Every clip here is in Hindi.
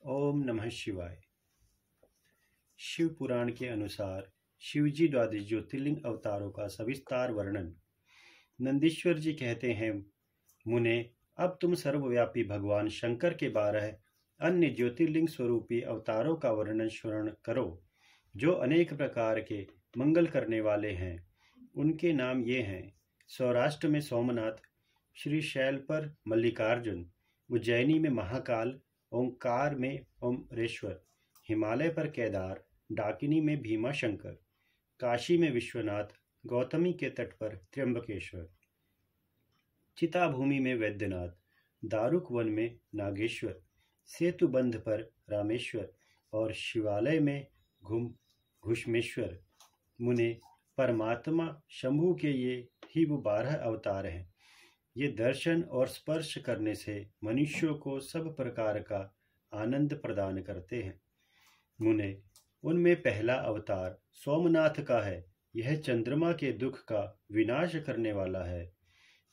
ओम नमः शिवाय। शिव पुराण के अनुसार शिवजी द्वादश ज्योतिर्लिंग अवतारों का सविस्तार वर्णन। नंदीश्वर जी कहते हैं, मुने, अब तुम सर्वव्यापी भगवान शंकर के 12 अन्य ज्योतिर्लिंग स्वरूपी अवतारों का वर्णन श्रवण करो, जो अनेक प्रकार के मंगल करने वाले हैं। उनके नाम ये हैं: सौराष्ट्र में सोमनाथ, श्रीशैल पर मल्लिकार्जुन, उज्जैनी में महाकाल, ओंकार में ओमरेश्वर, हिमालय पर केदार, डाकिनी में भीमा शंकर, काशी में विश्वनाथ, गौतमी के तट पर त्र्यंबकेश्वर, चिताभूमि में वैद्यनाथ, दारुक वन में नागेश्वर, सेतुबंध पर रामेश्वर और शिवालय में घुष्मेश्वर। मुने, परमात्मा शंभु के ये ही वो 12 अवतार हैं। ये दर्शन और स्पर्श करने से मनुष्यों को सब प्रकार का आनंद प्रदान करते हैं। मुने, उनमें पहला अवतार सोमनाथ का है। यह चंद्रमा के दुख का विनाश करने वाला है।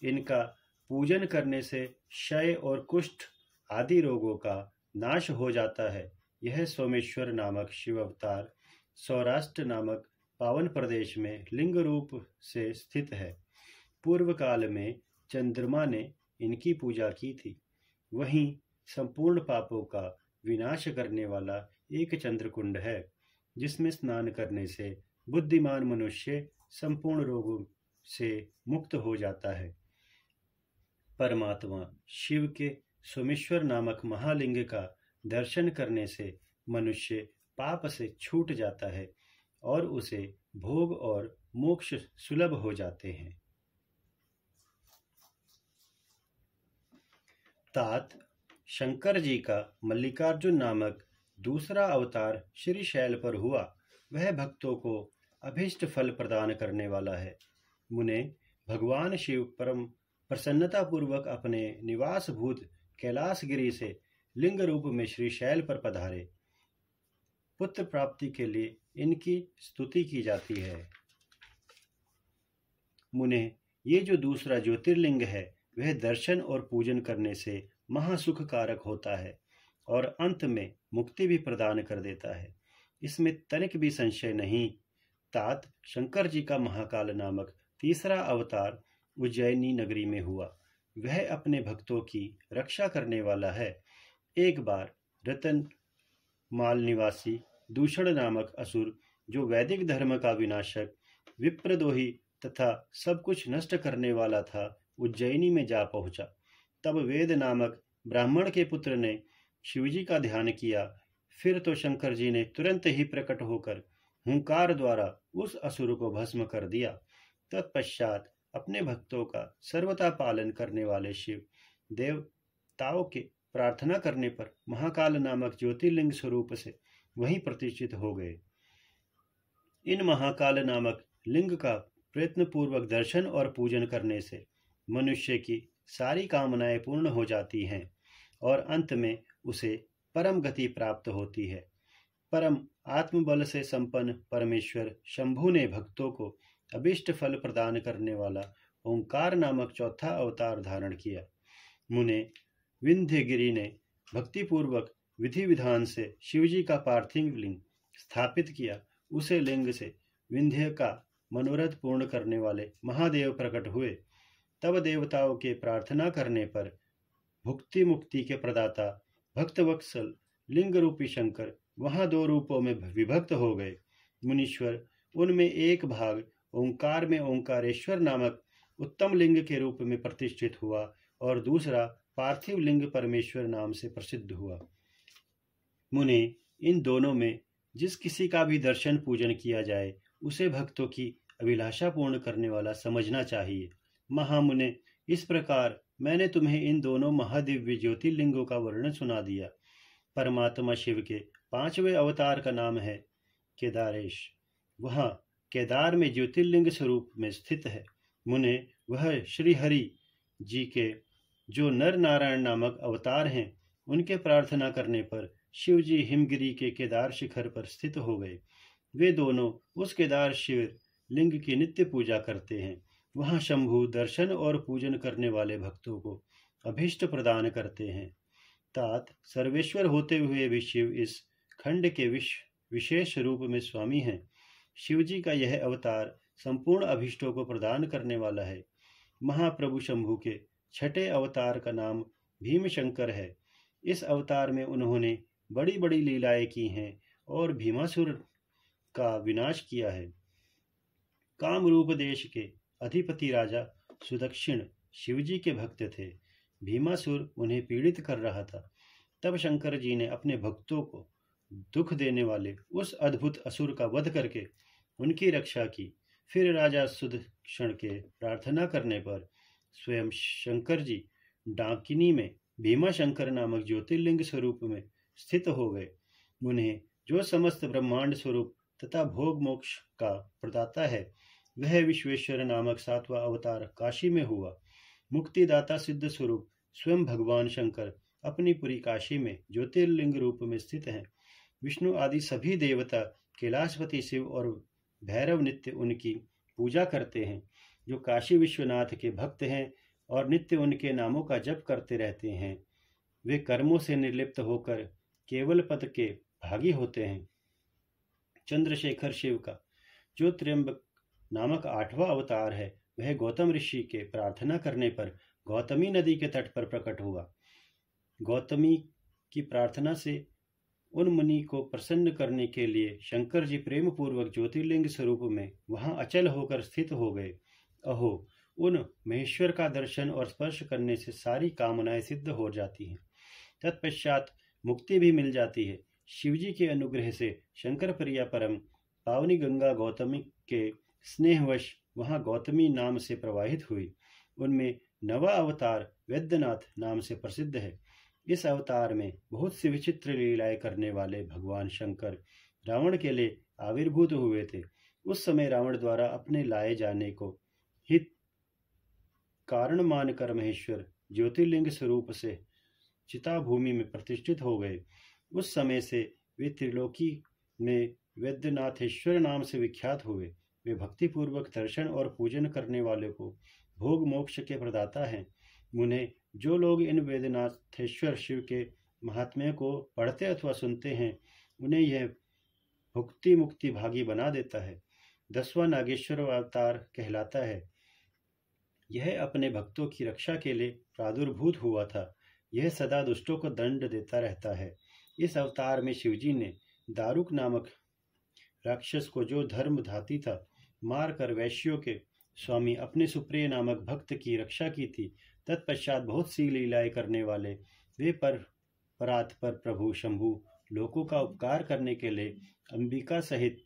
इनका पूजन करने से क्षय और कुष्ठ आदि रोगों का नाश हो जाता है। यह सोमेश्वर नामक शिव अवतार सौराष्ट्र नामक पावन प्रदेश में लिंग रूप से स्थित है। पूर्व काल में चंद्रमा ने इनकी पूजा की थी। वहीं संपूर्ण पापों का विनाश करने वाला एक चंद्रकुंड है, जिसमें स्नान करने से बुद्धिमान मनुष्य संपूर्ण रोगों से मुक्त हो जाता है। परमात्मा शिव के सोमेश्वर नामक महालिंग का दर्शन करने से मनुष्य पाप से छूट जाता है और उसे भोग और मोक्ष सुलभ हो जाते हैं। तात शंकर जी का मल्लिकार्जुन नामक दूसरा अवतार श्रीशैल पर हुआ। वह भक्तों को अभीष्ट फल प्रदान करने वाला है। मुने, भगवान शिव परम प्रसन्नता पूर्वक अपने निवास भूत कैलाशगिरी से लिंग रूप में श्रीशैल पर पधारे। पुत्र प्राप्ति के लिए इनकी स्तुति की जाती है। मुने, ये जो दूसरा ज्योतिर्लिंग है, वह दर्शन और पूजन करने से महासुख कारक होता है और अंत में मुक्ति भी प्रदान कर देता है। इसमें तनिक भी संशय नहीं। तात शंकर जी का महाकाल नामक तीसरा अवतार उज्जैनी नगरी में हुआ। वह अपने भक्तों की रक्षा करने वाला है। एक बार रतन माल निवासी दूषण नामक असुर, जो वैदिक धर्म का विनाशक, विप्रद्रोही तथा सब कुछ नष्ट करने वाला था, उज्जैनी में जा पहुंचा। तब वेद नामक ब्राह्मण के पुत्र ने शिवजी का ध्यान किया। फिर तो शंकर जी ने तुरंत ही प्रकट होकर हुंकार द्वारा उस असुर को भस्म कर दिया। तत्पश्चात अपने भक्तों का सर्वथा पालन करने वाले शिव देवताओं के प्रार्थना करने पर महाकाल नामक ज्योतिर्लिंग स्वरूप से वहीं प्रतिष्ठित हो गए। इन महाकाल नामक लिंग का प्रयत्न पूर्वक दर्शन और पूजन करने से मनुष्य की सारी कामनाएं पूर्ण हो जाती हैं और अंत में उसे परम गति प्राप्त होती है। परम आत्मबल से संपन्न परमेश्वर शंभु ने भक्तों को अभिष्ट फल प्रदान करने वाला ओंकार नामक चौथा अवतार धारण किया। मुने, विंध्यगिरि ने भक्तिपूर्वक विधि विधान से शिवजी का पार्थिव लिंग स्थापित किया। उसे लिंग से विंध्य का मनोरथ पूर्ण करने वाले महादेव प्रकट हुए। तब देवताओं के प्रार्थना करने पर भुक्ति मुक्ति के प्रदाता भक्तवत्सल लिंग रूपी शंकर वहां 2 रूपों में विभक्त हो गए। मुनीश्वर उनमें एक भाग ओंकार में ओंकारेश्वर नामक उत्तम लिंग के रूप में प्रतिष्ठित हुआ और दूसरा पार्थिव लिंग परमेश्वर नाम से प्रसिद्ध हुआ। मुने, इन दोनों में जिस किसी का भी दर्शन पूजन किया जाए, उसे भक्तों की अभिलाषा पूर्ण करने वाला समझना चाहिए। महामुने, इस प्रकार मैंने तुम्हें इन दोनों महादिव्य ज्योतिर्लिंगों का वर्णन सुना दिया। परमात्मा शिव के 5वें अवतार का नाम है केदारेश। वह केदार में ज्योतिर्लिंग स्वरूप में स्थित है। मुने, वह श्री हरि जी के जो नर नारायण नामक अवतार हैं, उनके प्रार्थना करने पर शिव जी हिमगिरी के केदार शिखर पर स्थित हो गए। वे दोनों उस केदार शिव लिंग की नित्य पूजा करते हैं। वहां शंभु दर्शन और पूजन करने वाले भक्तों को अभीष्ट प्रदान करते हैं। तात सर्वेश्वर होते हुए भी शिव इस खंड के विशेष रूप में स्वामी हैं। शिव जी का यह अवतार संपूर्ण अभिष्टों को प्रदान करने वाला है। महाप्रभु शंभु के छठे अवतार का नाम भीमशंकर है। इस अवतार में उन्होंने बड़ी बड़ी लीलाएं की हैं और भीमासुर का विनाश किया है। कामरूप देश के अधिपति राजा सुदक्षिण शिवजी के भक्त थे। भीमासुर उन्हें पीड़ित कर रहा था। तब शंकर जी ने अपने भक्तों को दुख देने वाले उस अद्भुत असुर का वध करके उनकी रक्षा की। फिर राजा सुदक्षिण के प्रार्थना करने पर स्वयं शंकर जी डाकिनी में भीमाशंकर नामक ज्योतिर्लिंग स्वरूप में स्थित हो गए। उन्हें जो समस्त ब्रह्मांड स्वरूप तथा भोग मोक्ष का प्रदाता है, वह विश्वेश्वर नामक 7वां अवतार काशी में हुआ। मुक्तिदाता सिद्ध स्वरूप स्वयं भगवान शंकर अपनी पूरी काशी में ज्योतिर्लिंग रूप में स्थित हैं। विष्णु आदि सभी देवता, कैलाशपति शिव और भैरव नित्य उनकी पूजा करते हैं। जो काशी विश्वनाथ के भक्त हैं और नित्य उनके नामों का जप करते रहते हैं, वे कर्मों से निर्लिप्त होकर केवल पद के भागी होते हैं। चंद्रशेखर शिव का जो त्र्यंबक नामक 8वां अवतार है, वह गौतम ऋषि के प्रार्थना करने पर गौतमी नदी के तट पर प्रकट हुआ। गौतमी की प्रार्थना से उन मुनि को प्रसन्न करने के लिए शंकर जी प्रेम पूर्वक ज्योतिर्लिंग स्वरूप में वहां अचल होकर स्थित हो गए। अहो, उन महेश्वर का दर्शन और स्पर्श करने से सारी कामनाएं सिद्ध हो जाती हैं। तत्पश्चात मुक्ति भी मिल जाती है। शिवजी के अनुग्रह से शंकर प्रिया परम पावनी गंगा गौतमी के स्नेहवश वहां गौतमी नाम से प्रवाहित हुई। उनमें नवा अवतार वैद्यनाथ नाम से प्रसिद्ध है। इस अवतार में बहुत सी विचित्र लीलाएं करने वाले भगवान शंकर रावण के लिए आविर्भूत हुए थे। उस समय रावण द्वारा अपने लाए जाने को हित कारण मानकर महेश्वर ज्योतिर्लिंग स्वरूप से चिता भूमि में प्रतिष्ठित हो गए। उस समय से वे त्रिलोकी में वैद्यनाथेश्वर नाम से विख्यात हुए। वे भक्तिपूर्वक दर्शन और पूजन करने वाले को भोग मोक्ष के प्रदाता हैं। उन्हें जो लोग इन वैद्यनाथेश्वर शिव के महात्म्य को पढ़ते अथवा सुनते हैं, उन्हें यह भुक्ति मुक्ति भागी बना देता है। 10वां नागेश्वर अवतार कहलाता है। यह अपने भक्तों की रक्षा के लिए प्रादुर्भूत हुआ था। यह सदा दुष्टों को दंड देता रहता है। इस अवतार में शिवजी ने दारुक नामक राक्षस को, जो धर्म धाती था, मार कर वैश्यों के स्वामी अपने सुप्रिय नामक भक्त की रक्षा की थी। तत्पश्चात बहुत सी लीलाएं करने वाले वे परात्पर प्रभु शंभु लोकों का उपकार करने के लिए अंबिका सहित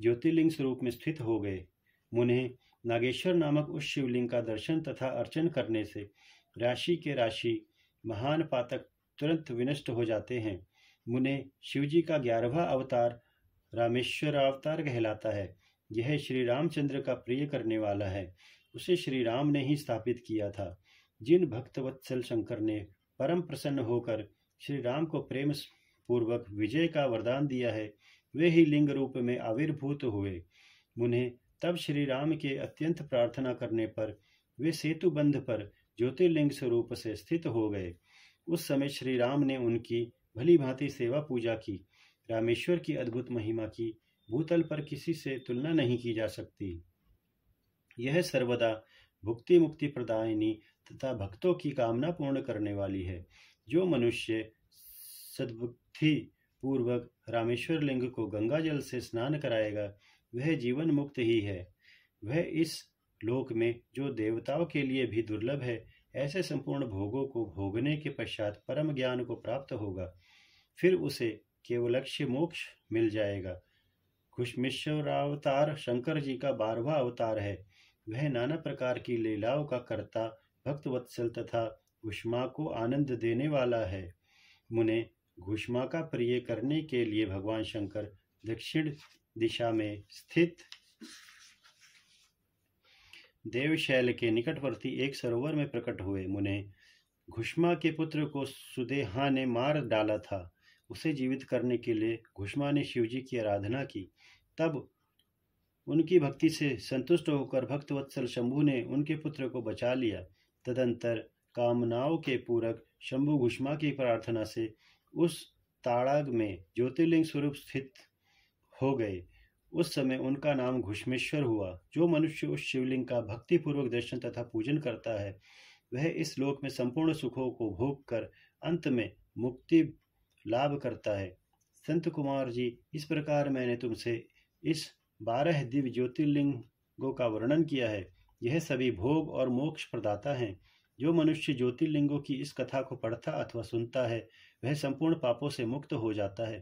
ज्योतिर्लिंग स्वरूप में स्थित हो गए। मुने नागेश्वर नामक उस शिवलिंग का दर्शन तथा अर्चन करने से राशि के राशि महान पातक तुरंत विनष्ट हो जाते हैं। मुने शिवजी का 11वां अवतार रामेश्वर अवतार कहलाता है। यह श्री रामचंद्र का प्रिय करने वाला है। उसे श्री राम ने ही स्थापित किया था। जिन भक्तवत्सल शंकर ने परम प्रसन्न होकर श्री राम को प्रेम पूर्वक विजय का वरदान दिया है, वे ही लिंग रूप में आविर्भूत हुए। उन्हें तब श्री राम के अत्यंत प्रार्थना करने पर वे सेतु बंध पर ज्योतिर्लिंग स्वरूप से स्थित हो गए। उस समय श्री राम ने उनकी भली भांति सेवा पूजा की। रामेश्वर की अद्भुत महिमा की भूतल पर किसी से तुलना नहीं की जा सकती। यह सर्वदा भुक्ति मुक्ति प्रदायिनी तथा भक्तों की कामना पूर्ण करने वाली है। जो मनुष्य सद्बुद्धि पूर्वक रामेश्वर लिंग को गंगा जल से स्नान कराएगा, वह जीवन मुक्त ही है। वह इस लोक में जो देवताओं के लिए भी दुर्लभ है, ऐसे संपूर्ण भोगों को भोगने के पश्चात परम ज्ञान को प्राप्त होगा। फिर उसे केवलक्ष्य मोक्ष मिल जाएगा। घुश्मेश्वरावतार शंकर जी का 12वां अवतार है। वह नाना प्रकार की लीलाओं का कर्ता, भक्तवत्सल तथा घुष्मा को आनंद देने वाला है। मुने घुष्मा का प्रिय करने के लिए भगवान शंकर दक्षिण दिशा में स्थित देवशैल के निकटवर्ती एक सरोवर में प्रकट हुए। मुने घुष्मा के पुत्र को सुदेहा ने मार डाला था। उसे जीवित करने के लिए घुष्मा ने शिवजी की आराधना की। तब उनकी भक्ति से संतुष्ट होकर भक्तवत्सल शंभु ने उनके पुत्र को बचा लिया। तदंतर कामनाओं के पूरक शंभु घुष्मा की प्रार्थना से उस ताड़ाग में ज्योतिर्लिंग स्वरूप स्थित हो गए। उस समय उनका नाम घुष्मेश्वर हुआ। जो मनुष्य उस शिवलिंग का भक्तिपूर्वक दर्शन तथा पूजन करता है, वह इस लोक में संपूर्ण सुखों को भोग कर अंत में मुक्ति लाभ करता है। संत कुमार जी, इस प्रकार मैंने तुमसे इस 12 दिव्य ज्योतिर्लिंगों का वर्णन किया है। यह सभी भोग और मोक्ष प्रदाता हैं। जो मनुष्य ज्योतिर्लिंगों की इस कथा को पढ़ता अथवा सुनता है, वह संपूर्ण पापों से मुक्त हो जाता है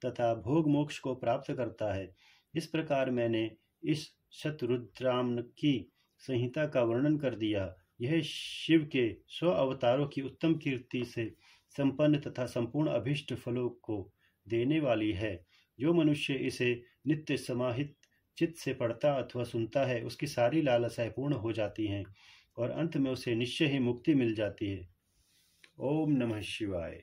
तथा भोग मोक्ष को प्राप्त करता है। इस प्रकार मैंने इस शतरुद्राम की संहिता का वर्णन कर दिया। यह शिव के 100 अवतारों की उत्तम कीर्ति से संपन्न तथा संपूर्ण अभीष्ट फलों को देने वाली है। जो मनुष्य इसे नित्य समाहित चित्त से पढ़ता अथवा सुनता है, उसकी सारी लालसाएं पूर्ण हो जाती हैं और अंत में उसे निश्चय ही मुक्ति मिल जाती है। ओम नमः शिवाय।